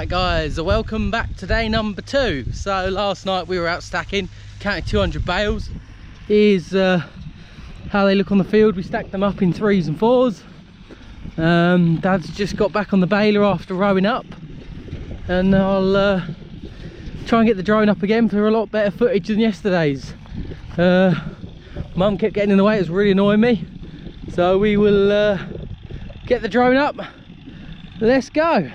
Right guys, welcome back to day number 2. So last night we were out stacking, counted 200 bales. Here's how they look on the field. We stacked them up in 3s and 4s. Dad's just got back on the baler after rowing up, and I'll try and get the drone up again for a lot better footage than yesterday's. Mum kept getting in the way, it was really annoying me, so we will get the drone up. Let's go.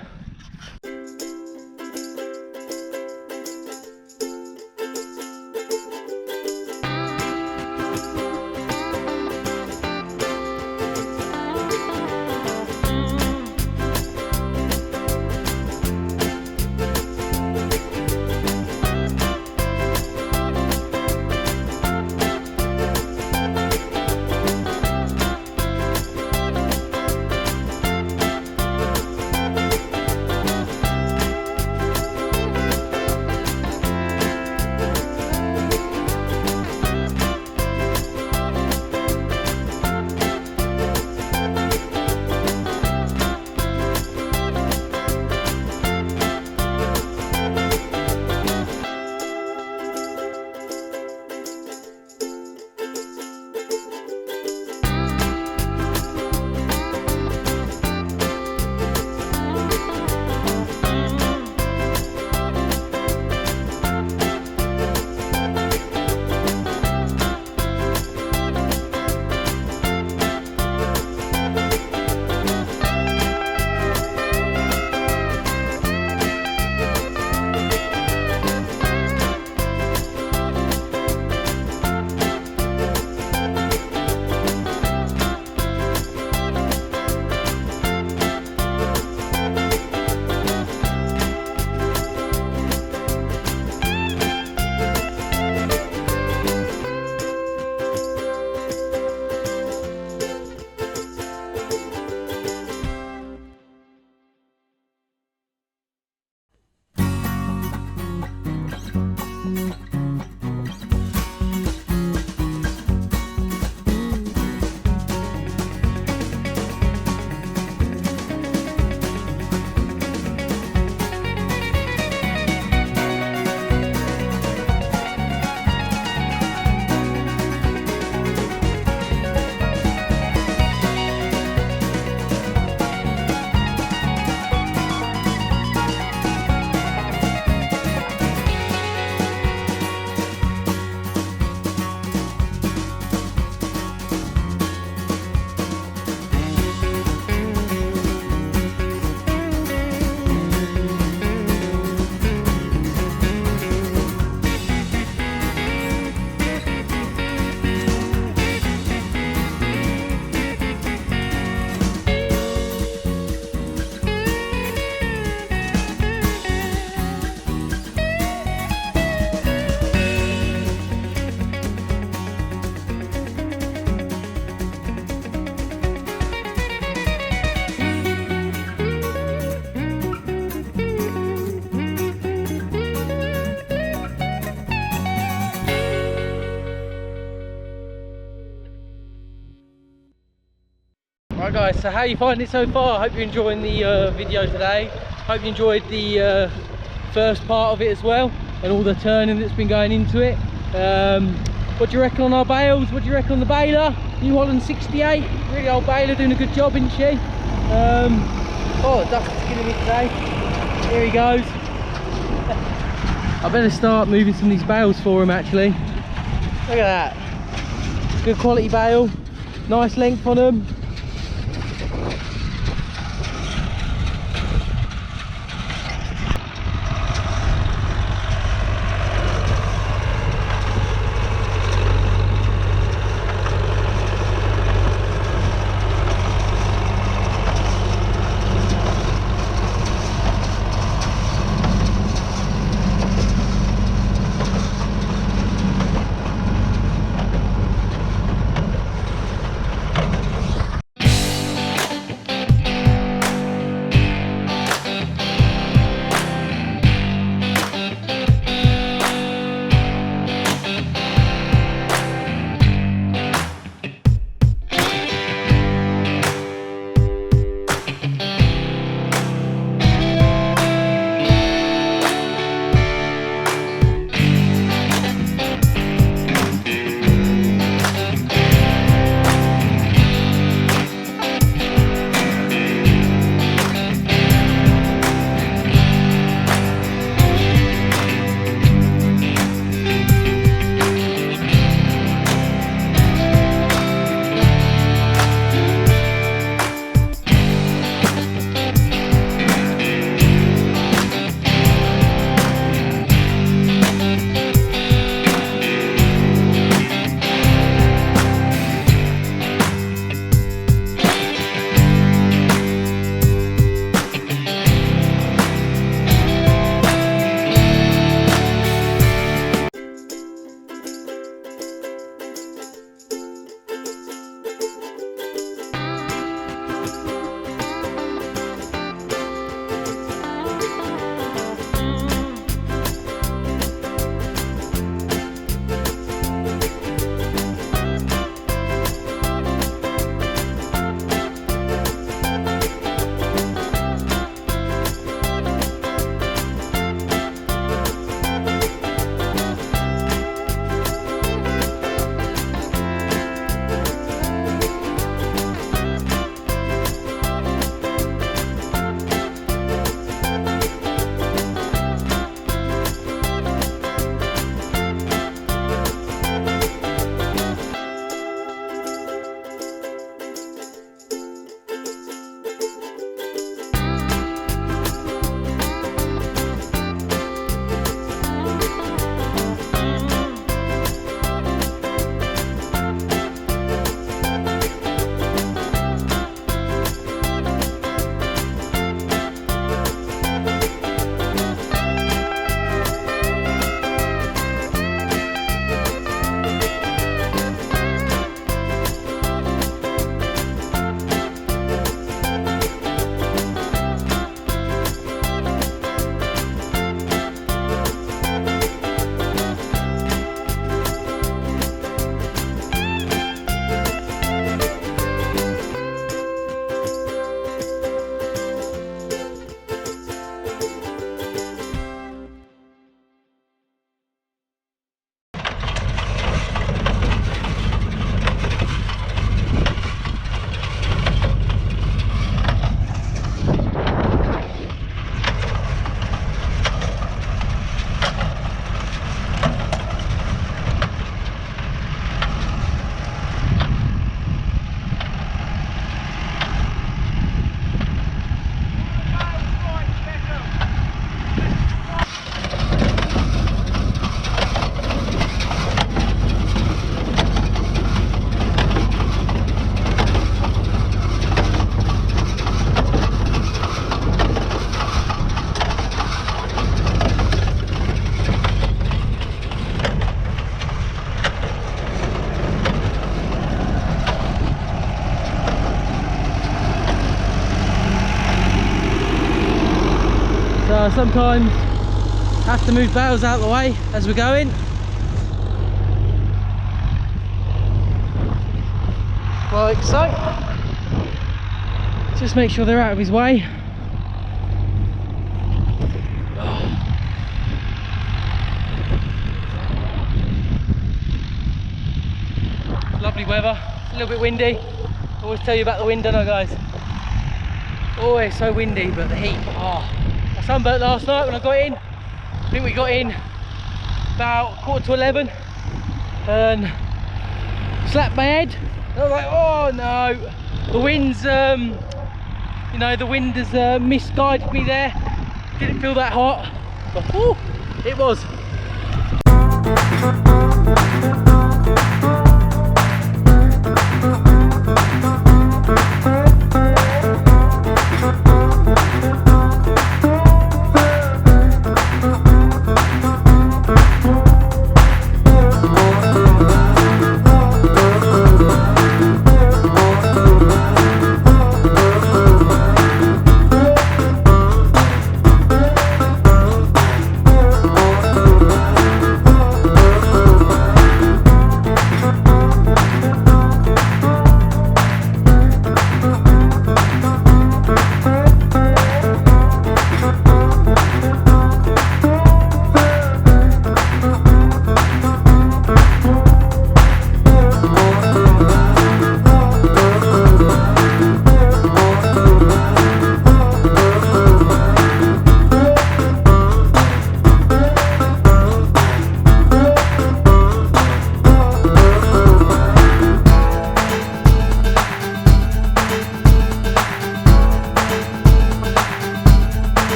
Right guys, so how you finding it so far? I hope you're enjoying the video today. Hope you enjoyed the first part of it as well, and all the turning that's been going into it. What do you reckon on our bales? What do you reckon on the Baler? New Holland 68, really old Baler, doing a good job, isn't she? Oh, the dust is killing me today. Here he goes. I better start moving some of these bales for him actually. Look at that. Good quality bale, nice length on them. sometimes have to move bales out of the way as we're going. Like so. Just make sure they're out of his way. It's lovely weather. It's a little bit windy. I always tell you about the wind, don't I, guys? Oh, it's so windy, but the heat. Oh, I sunburnt last night when I got in. I think we got in about 11:15 and slapped my head. I was like, oh no, the wind's, you know, the wind has misguided me there. Didn't feel that hot, but oh, it was.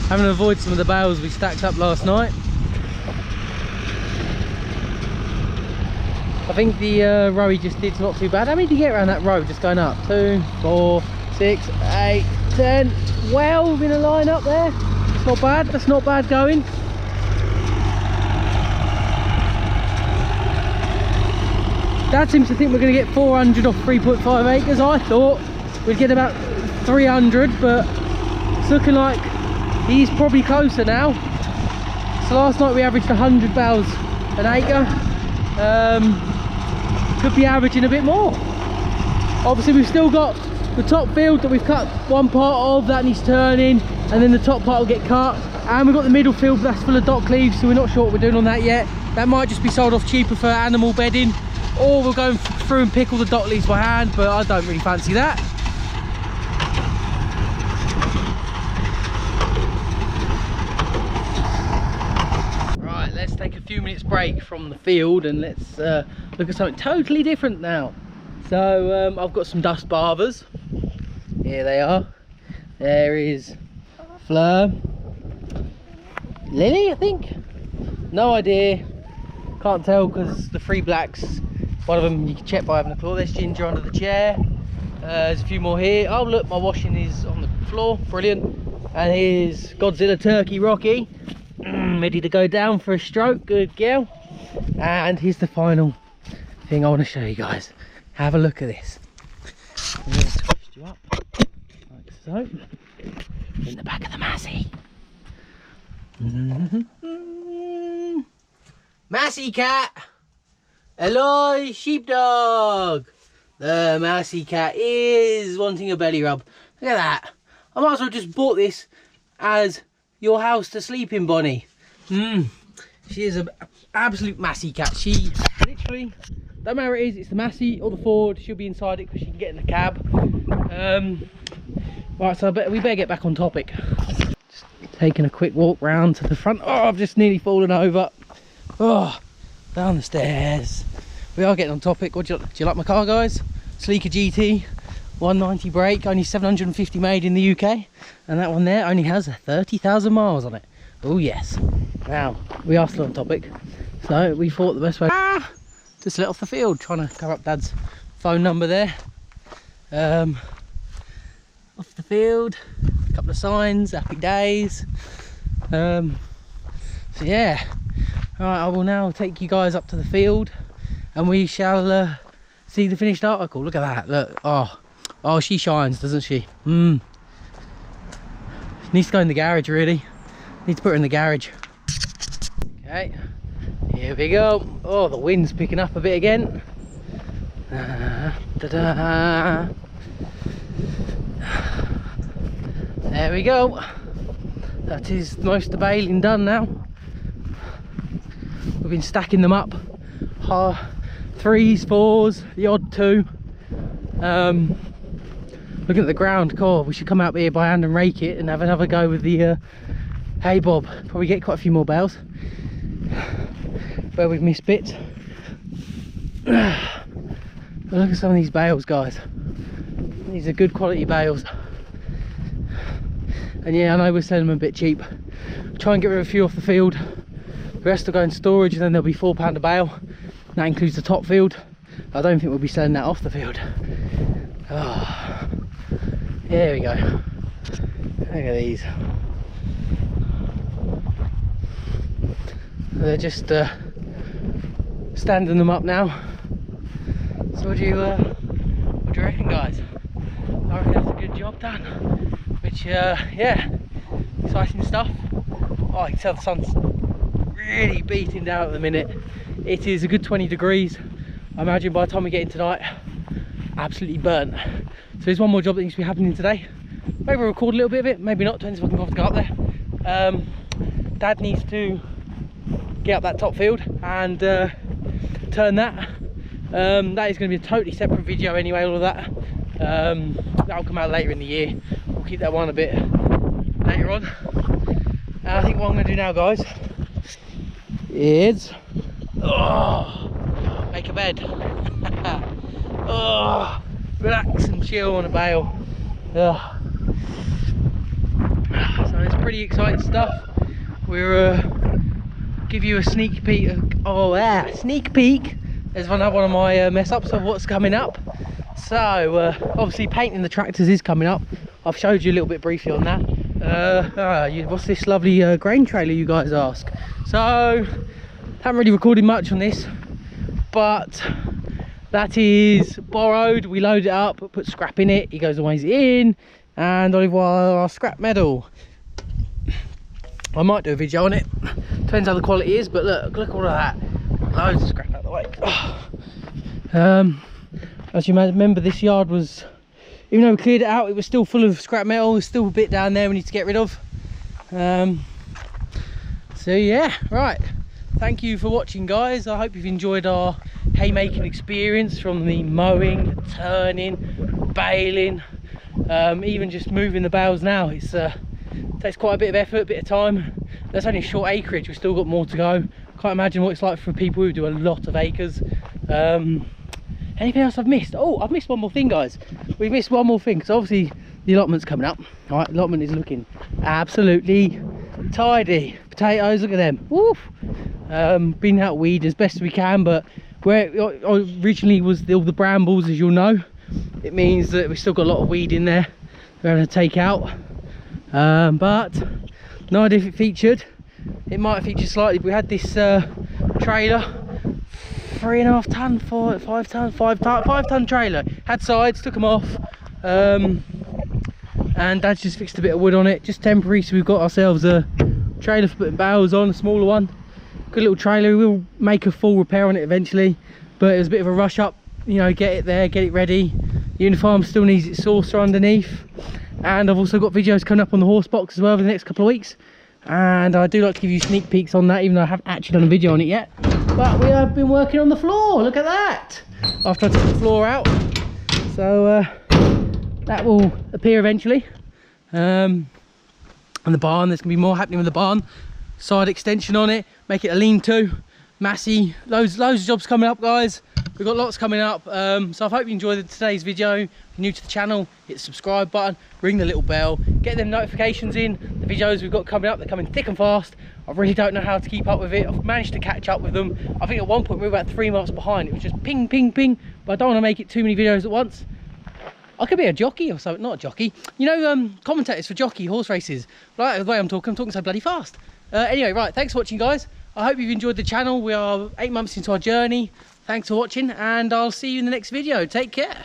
Having to avoid some of the bales we stacked up last night. I think the row he just did's not too bad. How many did you get around that row just going up? 2, 4, 6, 8, 10, 12 in a line up there. It's not bad, that's not bad going. Dad seems to think we're going to get 400 off 3.5 acres. I thought we'd get about 300, but it's looking like he's probably closer now. So last night we averaged 100 bales an acre. Could be averaging a bit more. Obviously we've still got the top field that we've cut one part of, that needs turning, and then the top part will get cut, and we've got the middle field that's full of dock leaves, so we're not sure what we're doing on that yet. That might just be sold off cheaper for animal bedding, or we're going through and pick all the dock leaves by hand, but I don't really fancy that. Right, let's take a few minutes break from the field and let's look at something totally different now. So I've got some dust bathers. Here they are. There is Fleur, Lily, I think. No idea. Can't tell because the three blacks. One of them you can check by having a claw. There's Ginger under the chair. There's a few more here. Oh look, my washing is on the floor. Brilliant. And here's Godzilla Turkey Rocky, ready to go down for a stroke. Good girl. And here's the final thing I want to show you guys. Have a look at this. I'm going to twist you up like so. In the back of the Massey. Massey cat. Hello, sheepdog. The Massey cat is wanting a belly rub. Look at that. I might as well just bought this as your house to sleep in, Bonnie. She is an absolute massy cat. She literally, don't matter it is, it's the massy or the Ford, she'll be inside it because she can get in the cab. Right, so we better get back on topic. Just taking a quick walk round to the front. Oh, I've just nearly fallen over. Oh, down the stairs. We are getting on topic. Do you like my car, guys? Sleeker GT, 190 brake, only 750 made in the UK, and that one there only has 30,000 miles on it. Oh yes. Now we are still on topic, so we thought the best way just let off the field. Trying to cover up Dad's phone number there. Off the field, a couple of signs, happy days. So yeah, all right, I will now take you guys up to the field and we shall see the finished article. Look at that, look. Oh, she shines, doesn't she? She needs to go in the garage, really. Need to put her in the garage. Okay, here we go. Oh, the wind's picking up a bit again. There we go. That is most of the baling done now. We've been stacking them up. 3s, 4s, the odd 2. Looking at the ground, cool. We should come out here by hand and rake it and have another go with the hay bob. Probably get quite a few more bales where we've missed bits. But look at some of these bales, guys. These are good quality bales. And yeah, I know we're selling them a bit cheap. Try and get rid of a few off the field. The rest will go in storage, and then there'll be £4 a bale. That includes the top field. I don't think we'll be selling that off the field. Oh, here we go. Look at these. They're just standing them up now. So what do you reckon, guys? I reckon that's a good job done. Which yeah, exciting stuff. Oh, I can tell the sun's really beating down at the minute. It is a good 20 degrees. I imagine by the time we get in tonight, absolutely burnt. So there's one more job that needs to be happening today. Maybe we'll record a little bit of it, maybe not, depends if I can bother to go up there. Dad needs to get up that top field and turn that. That is going to be a totally separate video anyway, all of that. That'll come out later in the year. We'll keep that one a bit later on. And I think what I'm going to do now, guys, is make a bed. Relax and chill on a bale. So it's pretty exciting stuff. We're give you a sneak peek. Sneak peek. There's another one of my mess ups of what's coming up. So obviously painting the tractors is coming up. I've showed you a little bit briefly on that. What's this lovely grain trailer, you guys ask? So haven't really recorded much on this, but that is borrowed. We load it up, put scrap in it, he goes away in, and Olive Oil, our scrap medal. I might do a video on it, depends how the quality is, but look all of that. Loads of scrap out of the way. As you may remember, this yard was, even though we cleared it out, it was still full of scrap metal. There's still a bit down there we need to get rid of. So yeah, right, thank you for watching, guys. I hope you've enjoyed our haymaking experience, from the mowing, the turning, baling, even just moving the bales now. It's takes quite a bit of effort, a bit of time. That's only a short acreage, we've still got more to go. Can't imagine what it's like for people who do a lot of acres. Anything else I've missed? Oh, I've missed one more thing, guys. We've missed one more thing, because obviously the allotment's coming up. All right, allotment is looking absolutely tidy. Potatoes, look at them. Woof. Been out weed as best we can, but where it originally was all the brambles, as you'll know, it means that we've still got a lot of weed in there we're going to take out. But no idea if it featured. It might feature slightly. We had this trailer, 3.5 ton, 5 ton trailer, had sides, took them off, and Dad's just fixed a bit of wood on it, just temporary. So we've got ourselves a trailer for putting bales on, a smaller one. Good little trailer. We'll make a full repair on it eventually, but it was a bit of a rush up, you know, get it there, get it ready. The uniform still needs its saucer underneath, and I've also got videos coming up on the horse box as well over the next couple of weeks, and I do like to give you sneak peeks on that, even though I haven't actually done a video on it yet. But we have been working on the floor, look at that, after I took the floor out. So that will appear eventually. And the barn, there's gonna be more happening with the barn. Side extension on it, make it a lean-to, massy, loads of jobs coming up, guys. We've got lots coming up, so I hope you enjoyed today's video. If you're new to the channel, hit the subscribe button, ring the little bell, get them notifications in. The videos we've got coming up, they're coming thick and fast. I really don't know how to keep up with it. I've managed to catch up with them. I think at one point we were about 3 months behind. It was just ping, ping, ping, but I don't want to make it too many videos at once. I could be a jockey or something, not a jockey. You know, commentators for jockey horse races. Like the way I'm talking so bloody fast. Anyway, right, thanks for watching, guys. I hope you've enjoyed the channel. We are 8 months into our journey. Thanks for watching, and I'll see you in the next video. Take care.